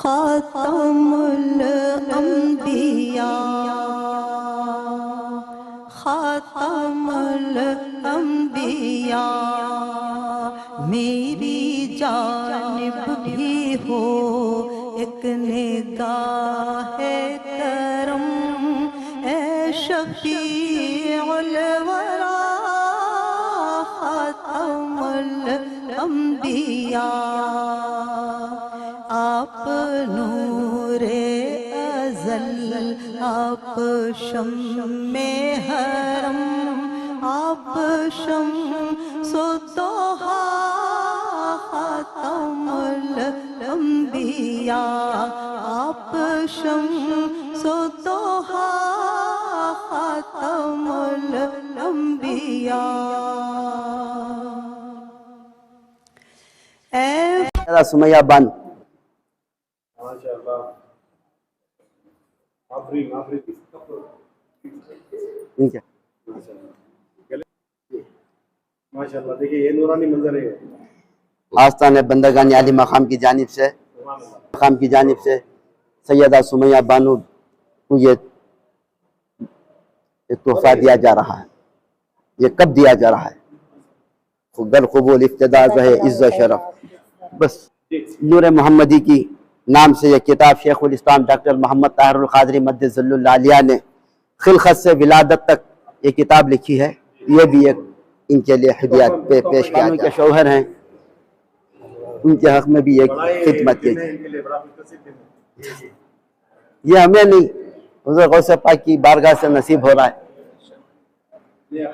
खातमुल अंबिया खातमुल अंबिया मेरी जानिब भी हो एक निगाह करम ए शफीउल वरा खातमुल अंबिया आप नूरे अज़ल आप शम्मे हरम आप शम्सुद्दोहा खातमुल अंबिया आप शम्सुद्दोहा खातमुल अंबिया। सुमैया बानो माशाल्लाह। देखिए ये नूरानी मंजर है। आस्तान बंदगान आली मकाम की जानिब से सैयदा सुमैया बानो को ये तोहफा दिया जा रहा है। ये कब दिया जा रहा है? गल कबूल इफ्तिदा रहे इज्जत शरफ। बस नूर मोहम्मदी की नाम से यह किताब शेखुल इस्लाम डॉक्टर मोहम्मद ताहिरुल क़ादरी मद्दज़ल्लुल आलिया ने खिलखत से विलादत तक ये किताब लिखी है। ये भी एक इनके लिए हदिया पेश किया के शौहर हैं, उनके हक में भी एक खिदमत की। ये हमें नहीं, हुज़ूर गौस पाक की बारगाह से नसीब हो रहा है।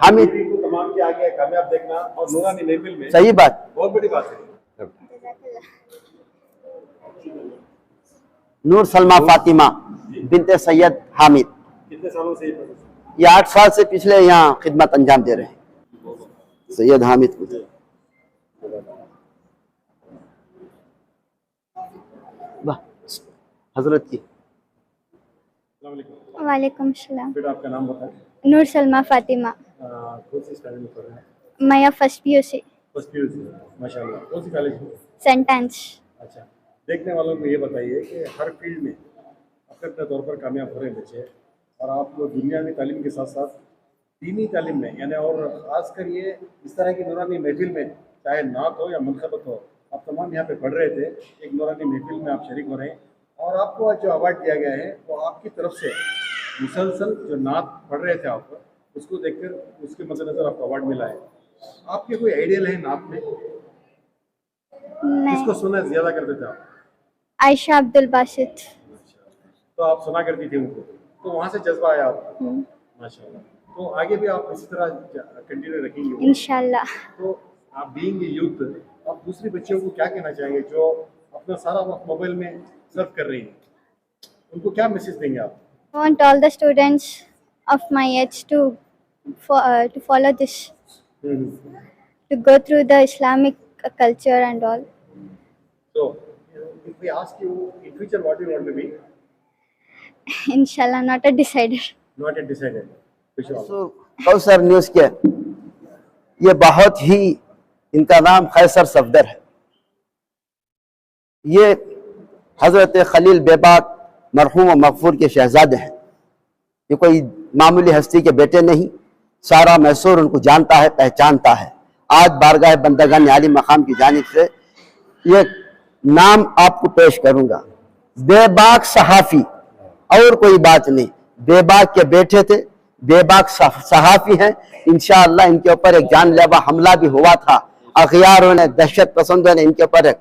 हम सही बात, बहुत बड़ी बात है। नूर सलमा फातिमा बिनते सैयद हामिद, कितने सालों से ये 8 साल से पिछले यहाँ खिदमत अंजाम दे रहे हैं। सैयद हामिद को हजरत की। वालेकुम सलाम। बेटा आपका नाम बताएं। नूर सलमा फातिमा। कौन सी स्टैंडर्ड में पढ़ रहे हैं? मैं फर्स्ट PUC। फर्स्ट PUC माशाल्लाह। कौन सी कॉलेज में? सेंट एंस। अच्छा, देखने वालों को ये बताइए कि हर फील्ड में अपने अपने तौर पर कामयाब हो रहे हैं बच्चे, और आप लोग दुनियावी तालीम के साथ साथ दीनी तालीम में यानी, और ख़ासकर ये इस तरह की नूरानी महफिल में, चाहे नात हो या मनखबत हो, आप तमाम यहाँ पे पढ़ रहे थे। एक नूरानी महफिल में आप शरीक हो रहे हैं, और आपको जो अवार्ड दिया गया है वो आपकी तरफ से मुसलसल जो नात पढ़ रहे थे आप, उसको देखकर उसके मद्देनजर आपको अवार्ड मिला है। आपके कोई आइडियल है नात में? किसको सुना ज़्यादा करते थे आप? आयशा अब्दुल बासित। तो आप सुना करती थी उनको, तो वहाँ से जज्बा आया आपको। माशाल्लाह। तो आगे भी आप इसी तरह कंटिन्यू रखेंगे इंशाल्लाह। तो आप बीइंग यूथ, आप दूसरी बच्चियों को क्या कहना चाहेंगे जो अपना सारा वक्त मोबाइल में सर्फ कर रही हैं? उनको क्या मैसेज देंगे आप? I want all the students of my age to follow this, to go through the Islamic culture and all. So, if we ask you in future what you want to be? Inshallah, not a decider. Not yet decided. Kausar news के ये बहुत ही, इनका नाम खैसर सफदर है। ये हज़रत खलील बेबाक मरहूम व मग़फ़ूर के शहज़ादे हैं। ये कोई मामूली हस्ती के बेटे नहीं, सारा मैसूर उनको जानता है, पहचानता है। आज बारगाह बंदगान आली मकाम की जानिब से ये नाम आपको पेश करूँगा। बेबाक सहाफ़ी, और कोई बात नहीं, बेबाक के बेटे थे, बेबाक सहाफ़ी हैं। इंशाअल्लाह इनके ऊपर एक जानलेवा हमला भी हुआ था। अखियारों ने, दहशत पसंदों ने इनके ऊपर एक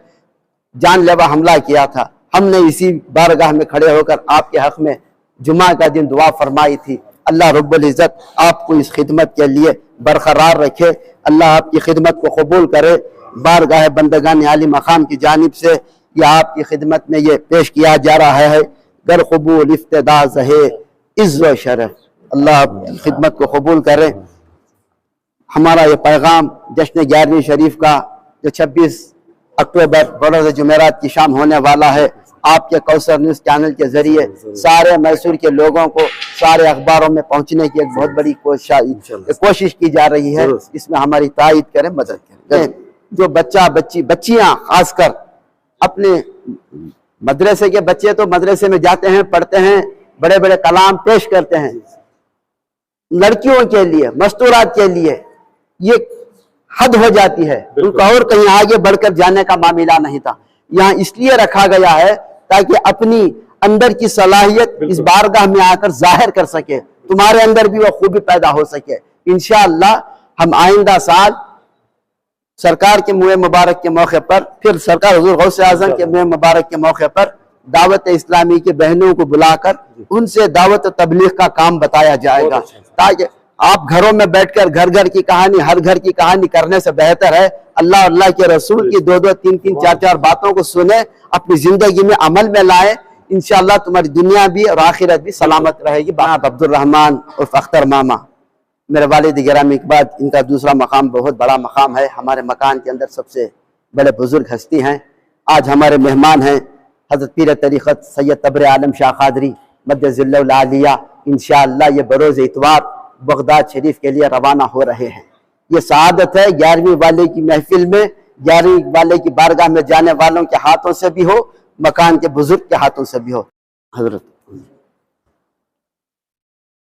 जानलेवा हमला किया था। हमने इसी बारगाह में खड़े होकर आपके हक में जुमा का दिन दुआ फरमाई थी। अल्लाह रब्बुल इज़्ज़त आपको इस खिदमत के लिए बरकरार रखे, अल्लाह आपकी खिदमत को कबूल करे। बारगाह बंदगान आली मकाम की जानिब से ये आपकी खिदमत में ये पेश किया जा रहा है। गर कबूल इफ्तिदा ज़हे इज़्ज़त शरफ, अल्लाह आपकी खिदमत को कबूल करे। हमारा ये पैगाम जश्न 11वीं शरीफ का जो 26 अक्टूबर बरोज़ जुमेरात की शाम होने वाला है, आपके कौसर न्यूज़ चैनल के जरिए सारे मैसूर के लोगों को सारे अखबारों में पहुंचने की एक बहुत बड़ी कोशिश की जा रही है। इसमें हमारी तायद करें, मदद करें। जो बच्चियां खासकर अपने मदरसे के बच्चे तो मदरसे में जाते हैं, पढ़ते हैं, बड़े बड़े कलाम पेश करते हैं। लड़कियों के लिए, मस्तूरात के लिए ये हद हो जाती है, उनका और कहीं आगे बढ़कर जाने का मामला नहीं था। यहाँ इसलिए रखा गया है ताकि अपनी अंदर की सलाहियत इस बारगाह में आकर जाहिर कर सके, तुम्हारे अंदर भी वो खूबी पैदा हो सके। इंशाअल्लाह हम आइंदा साल सरकार के मुँह मुबारक के मौके पर, फिर सरकार हुजूर गौसे आज़म के मुँह मुबारक के मौके पर दावत इस्लामी की बहनों को बुलाकर उनसे दावत तबलीग का काम बताया जाएगा, ताकि आप घरों में बैठकर घर घर की कहानी, हर घर की कहानी करने से बेहतर है अल्लाह अल्लाह के रसूल की 2-2, 3-3, 4-4 बातों को सुने, अपनी जिंदगी में अमल में लाए। इंशाअल्लाह तुम्हारी दुनिया भी और आखिरत भी सलामत रहेगी। बाप अब्दुल रहमान उर्फ अख्तर मामा, मेरे वालिद गिरामी के बाद इनका दूसरा मकाम बहुत बड़ा मकाम है, हमारे मकान के अंदर सबसे बड़े बुजुर्ग हस्ती हैं। आज हमारे मेहमान हैं हज़रत पीर तरीक़त सैयद तबर आलम शाह क़ादरी मद्दज़िल्लहुल आलिया। इंशाअल्लाह ये बरोज़ इतवार बगदाद शरीफ के लिए रवाना हो रहे हैं। ये सआदत है 11वीं वाले की महफिल में, 11वीं वाले की बारगाह में जाने वालों के हाथों से भी हो, मकान के बुजुर्ग के हाथों से भी हो। हजरत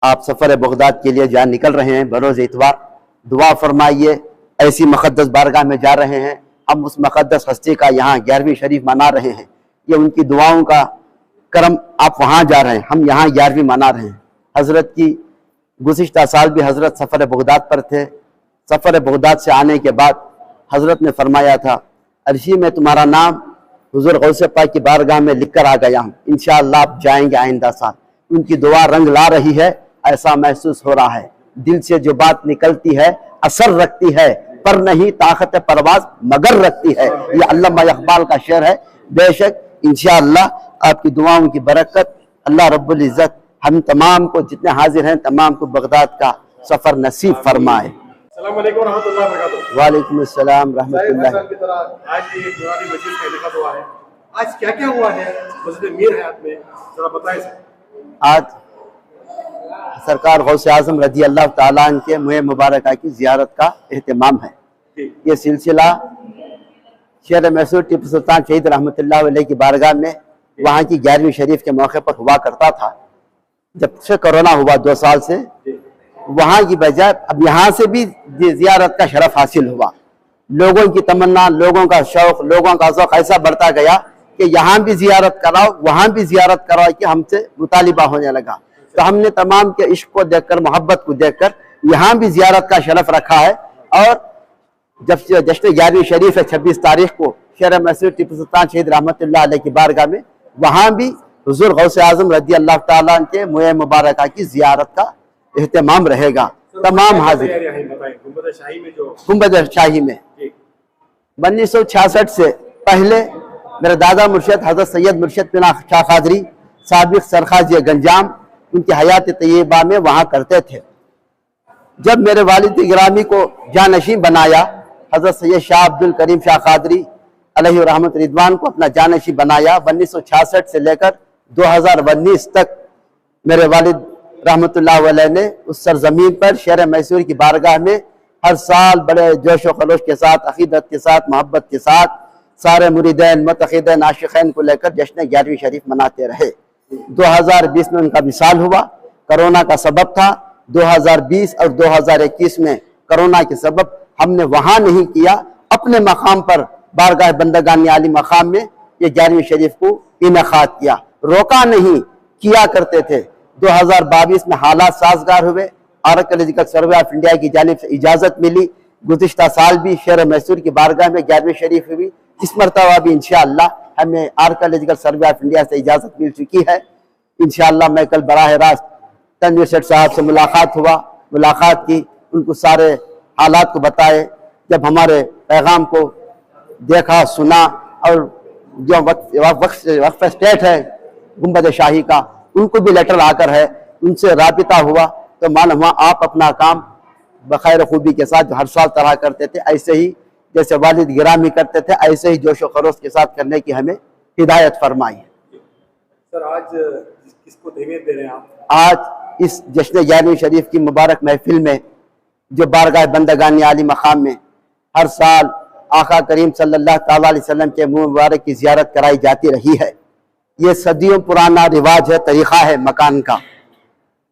आप सफ़र बगदाद के लिए जा निकल रहे हैं बरोज़ इतवार, दुआ फरमाइए। ऐसी मुक़द्दस बारगाह में जा रहे हैं, हम उस मुक़द्दस हस्ती का यहाँ 11वीं शरीफ मना रहे हैं। ये उनकी दुआओं का करम, आप वहाँ जा रहे हैं, हम यहाँ 11वीं मना रहे हैं। हज़रत की गुज़िश्ता साल भी हज़रत सफ़र बगदाद पर थे। सफ़र बगदाद से आने के बाद हज़रत ने फरमाया था, अर्शी में तुम्हारा नाम हुज़ूर गौसे पाक की बारगाह में लिख कर आ गया हूँ, इंशाअल्लाह आप जाएंगे आइंदा साल। उनकी दुआ रंग ला रही है, ऐसा महसूस हो रहा है। दिल से जो बात निकलती है असर रखती है, पर नहीं ताकत परवाज मगर रखती है। ये अल्लामा इक़बाल का शेर है। बेशक इंशाअल्लाह आपकी दुआओं की बरकत अल्लाह रब्बुल इज़्ज़त हम तमाम को, जितने हाजिर हैं तमाम को बगदाद का सफ़र नसीब फरमाए। अस्सलाम वालेकुम रहमतुल्लाहि व बरकातहू। वालेकुम अस्सलाम रहमतुल्लाह। की तरह आज भी एक नूरानी मस्जिद का इनेकाद हुआ है। आज क्या क्या हुआ है मस्जिद मीर हयात में, जरा बताएं सर। आज सरकार गौसे आज़म रज़ी अल्लाह ताला अन्हु के मुँह मुबारक की ज़ियारत का एहतमाम है। ये सिलसिला शेर मैसूर टीपू सुल्तान शहीद रहमतुल्लाह अलैह की बारगाह में वहाँ की 11वीं शरीफ के मौके पर हुआ करता था। जब से कोरोना हुआ 2 साल से, वहाँ की बजाय अब यहाँ से भी ज़ियारत का शरफ हासिल हुआ। लोगों की तमन्ना, लोगों का शौक़, लोगों का ज़ौक़ ऐसा बढ़ता गया कि यहाँ भी ज़ियारत कराओ, वहाँ भी ज़ियारत कराओ कि हमसे मुतालिबा होने लगा। तो हमने तमाम के इश्क को देखकर, मोहब्बत को देखकर यहाँ भी ज़ियारत का शरफ रखा है। और जब से जश्न 11वीं शरीफ है 26 तारीख को शेर मैसूर टीपू सुल्तान शहीद रहमतुल्लाह अलैह की बारगाह में, वहाँ भी हुजूर गौसे आज़म रज़ी अल्लाह ताला अन्हु के मुँह मुबारक की ज़ियारत का एहतमाम रहेगा। तमाम हाजिर गुंबद शाही में 1966 से पहले मेरे दादा मुर्शद हज़रत सैयद मुर्शद बिन शाह क़ादरी साबिक़ सरखाज़ गंजाम उनकी हयात तय्यबा में वहाँ करते थे। जब मेरे वालिद गिरामी को जानशीन बनाया, हज़रत सैयद शाह अब्दुल करीम शाह क़ादरी अलैहि रहमत रिदवान को अपना जानशीन बनाया। 1966 से लेकर 2019 तक मेरे वालिद रहमतुल्लाह अलैह ने उस सरजमीन पर शेर मैसूर की बारगाह में हर साल बड़े जोश व खरोश के साथ, अकीदत के साथ, मोहब्बत के साथ सारे मुरीदैन, मुतक़ीदैन, आशिक़ीन को लेकर जश्न 11वीं शरीफ मनाते रहे। 2020 में उनका विसाल हुआ, कोरोना का सबब था। 2020 और 2021 में कोरोना के सबब हमने वहाँ नहीं किया, अपने मकाम पर बारगाह बंदगान आली मकाम में ये 11वीं शरीफ को इनेकाद किया। रोका नहीं, किया करते थे। 2022 में हालात साजगार हुए, आर्कियोलॉजिकल सर्वे ऑफ इंडिया की जानिब से इजाज़त मिली। गुज़िश्ता साल भी शेर मैसूर की बारगाह में 11वीं शरीफ हुई। इस मरतबा भी इंशाअल्लाह हमें आर्कियोलॉजिकल सर्वे ऑफ इंडिया से इजाज़त मिल चुकी है। इंशाअल्लाह मैं कल बराह रास्त तनवीर सेठ साहब से मुलाकात की, उनको सारे हालात को बताए। जब हमारे पैगाम को देखा, सुना, और जो वक्फ स्टेट है गुंबद शाही का, उनको भी लेटर आकर है, उनसे राबिता हुआ, तो मालूम हुआ आप अपना काम बखैर खूबी के साथ जो हर साल तरह करते थे, ऐसे ही जैसे वालिद गिरामी करते थे, ऐसे ही जोश व खरोश के साथ करने की हमें हिदायत फरमाई है। सर आज किसको अहमियत दे रहे हैं आप? आज इस जश्न 11वीं शरीफ की मुबारक महफिल में जो बारगाह बंदगान आली मकाम में हर साल आका करीम सल्लल्लाहु अलैहि वसल्लम के मुँह मुबारक की ज़ियारत कराई जाती रही है, ये सदियों पुराना रिवाज है, तरीक़ा है मकान का।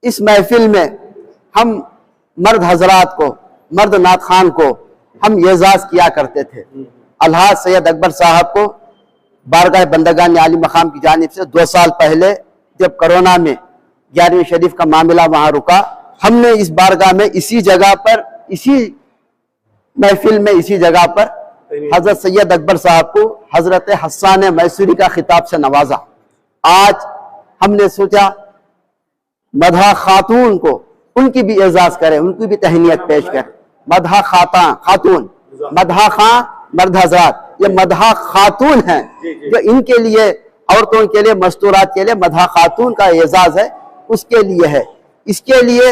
इस महफिल में हम मर्द हजरात को, मर्द नात खान को हम एजाज़ किया करते थे। अलहाज सैयद अकबर साहब को बारगाह बंदगान आली मकाम की जानिब से 2 साल पहले जब कोरोना में 11वीं शरीफ का मामला वहाँ रुका, हमने इस बारगाह में इसी जगह पर, इसी महफिल में, इसी जगह पर हजरत सैयद अकबर साहब को हजरत हस्सान मैसूरी का खिताब से नवाजा। आज हमने सोचा मदहा खातून को, उनकी भी एजाज करें, उनकी भी तहनीत पेश करें। मदहा खातून, मदहा खां मर्द हजरात, ये मदहा खातून हैं जो इनके लिए, औरतों के लिए, मस्तूरात के लिए मदहा खातून का एजाज है, उसके लिए है। इसके लिए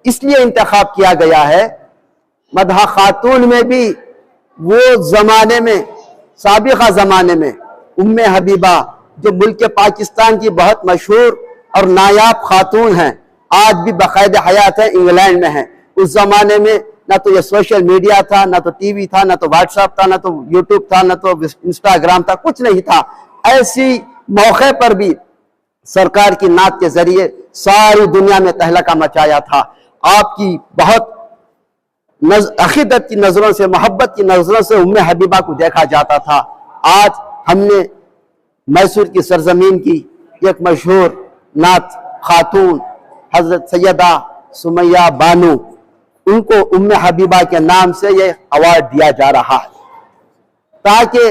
इसलिए इंतखाब किया गया है। मदहा खातून में भी वो जमाने में, साबिका जमाने में उम्मे हबीबा जो मुल्क पाकिस्तान की बहुत मशहूर और नायाब खातून हैं, आज भी बाकायदा हयात है, इंग्लैंड में है। उस जमाने में ना तो ये सोशल मीडिया था, ना तो टीवी था, ना तो व्हाट्सएप था, ना तो यूट्यूब था, ना तो इंस्टाग्राम था, कुछ नहीं था। ऐसी मौके पर भी सरकार की नात के जरिए सारी दुनिया में तहलका मचाया था। आपकी बहुत अकीदत की नजरों से, मोहब्बत की नजरों से उम्मे हबीबा को देखा जाता था। आज हमने मैसूर की सरजमीन की एक मशहूर नात खातून हजरत सैयदा सुमैया बानू, उनको उम्मे हबीबा के नाम से ये अवार्ड दिया जा रहा है, ताकि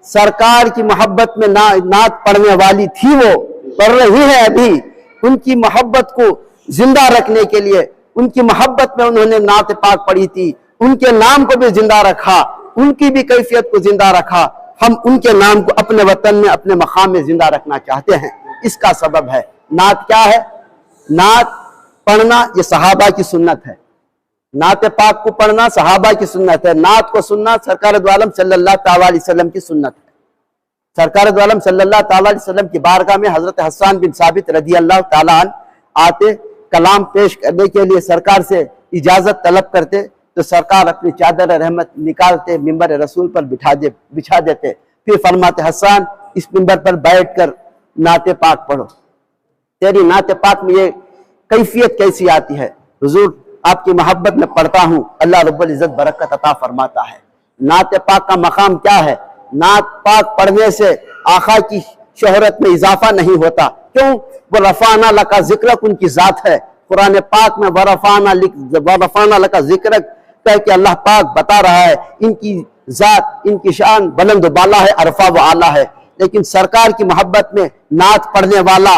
सरकार की मोहब्बत में नात पढ़ने वाली थी, वो पढ़ रही है अभी, उनकी मोहब्बत को जिंदा रखने के लिए, उनकी मोहब्बत में उन्होंने नात पाक पढ़ी थी, उनके नाम को भी जिंदा रखा, उनकी भी कैफियत को जिंदा रखा। हम उनके नाम को अपने वतन में, अपने मकाम में जिंदा रखना चाहते हैं। इसका सबब है नात। क्या है नात पढ़ना? ये सहाबा की सुन्नत है। नात पाक को पढ़ना सहाबा की सुन्नत है। नात को सुनना सरकार दो आलम सल्लल्लाहु अलैहि वसल्लम की सुन्नत है। सरकार दो आलम सल्लल्लाहु अलैहि वसल्लम की बारगाह में हजरत हस्सान बिन साबित रदी अल्लाह तआला अन्हु आते, कलाम पेश करने के लिए सरकार से इजाजत तलब करते, तो सरकार अपनी चादर रहमत निकालते, मिंबर रसूल पर बिछा देते, फिर फरमाते हस्सान इस मिंबर पर बैठकर नाते पाक पढ़ो। तेरी नाते पाक में ये कैफियत कैसी आती है? हुजूर आपकी मोहब्बत में पढ़ता हूँ, अल्लाह रब्बुल इज्जत बरकत अता फरमाता है। नाते पाक का मकाम क्या है? नात पाक पढ़ने से आका की शोहरत में इजाफा नहीं होता। क्यों? वो रफाना लका जिक्र उनकी जात है। कुरान पाक में वरफाना लका जिक्र कह के अल्लाह पाक बता रहा है इनकी जात, इनकी शान बुलंद बाला है, अरफा व आला है। लेकिन सरकार की मोहब्बत में नात पढ़ने वाला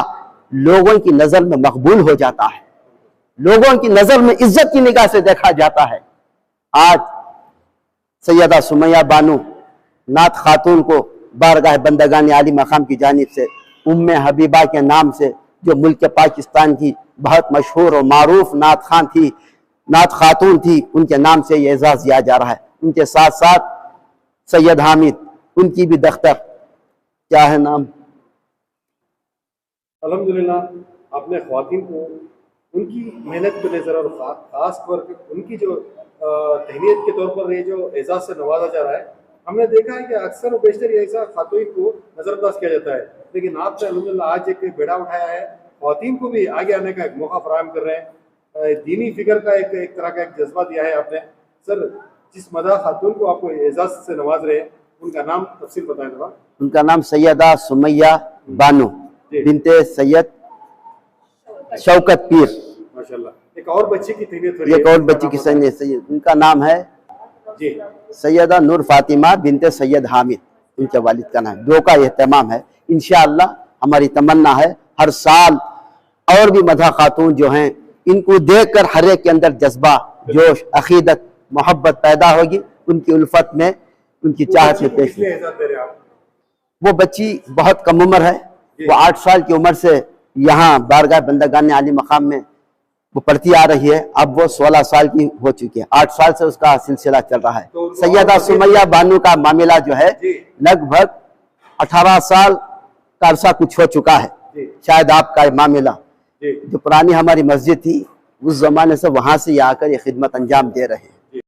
लोगों की नजर में मकबूल हो जाता है, लोगों की नजर में इज्जत की निगाह से देखा जाता है। आज सैयदा सुमैया बानू नात खातून को बारगाह बंदगान आली मकाम की जानिब से उम्मे हबीबा के नाम से, जो मुल्क पाकिस्तान की बहुत मशहूर और मारूफ नात खान थी, नात खातून थी, उनके नाम से ये एजाज दिया जा रहा है। उनके साथ साथ सैयद हामिद, उनकी भी दख्तर, क्या है नाम? अल्हम्दुलिल्लाह आपने ख्वातीन को उनकी मेहनत को नज़र और ख़ास तौर पर उनकी जो तहनीत के तौर पर ये जो एजाज़ से नवाजा जा रहा है, हमने देखा है कि अक्सर और बेशतर ऐसा खातून को नज़रअंदाज किया जाता है। लेकिन आपने अल्हम्दुलिल्लाह आज एक बेड़ा उठाया है, ख्वातीन को भी आगे आने का एक मौका फराहम कर रहे हैं, दीनी फिक्र का एक तरह का एक जज्बा दिया है आपने। सर, जिस मदा खातून को आपको एजाज़ से नवाज रहे हैं, उनका नाम तफसील बताएं जरा। उनका नाम सैयदा सुमैया बानू बिनते सैयद शौकत पीर। माशाल्लाह। एक और बच्ची की तबीयत हो रही है, एक और बच्ची की सैयद, उनका नाम है जी सैयदा नूर फातिमा बिनते सैयद हामिद, उनके वालिद का नाम। दो का एहतमाम है। इंशाअल्लाह हमारी तमन्ना है हर साल और भी मधा खातून जो हैं, इनको देखकर हर एक के अंदर जज्बा, जोश, अकीदत, मोहब्बत पैदा होगी, उनकी उल्फत में, उनकी चाहत में पेश। वो बच्ची बहुत कम उम्र है, वो 8 साल की उम्र से यहाँ बारगाह बंदगान आली मकाम में वो पढ़ती आ रही है। अब वो 16 साल की हो चुकी है, 8 साल से उसका सिलसिला चल रहा है। सैयदा सुमैया बानू का मामला जो है लगभग 18 साल का अरसा कुछ हो चुका है। शायद आपका मामला जो पुरानी हमारी मस्जिद थी उस जमाने से, वहां से आकर ये खिदमत अंजाम दे रहे हैं।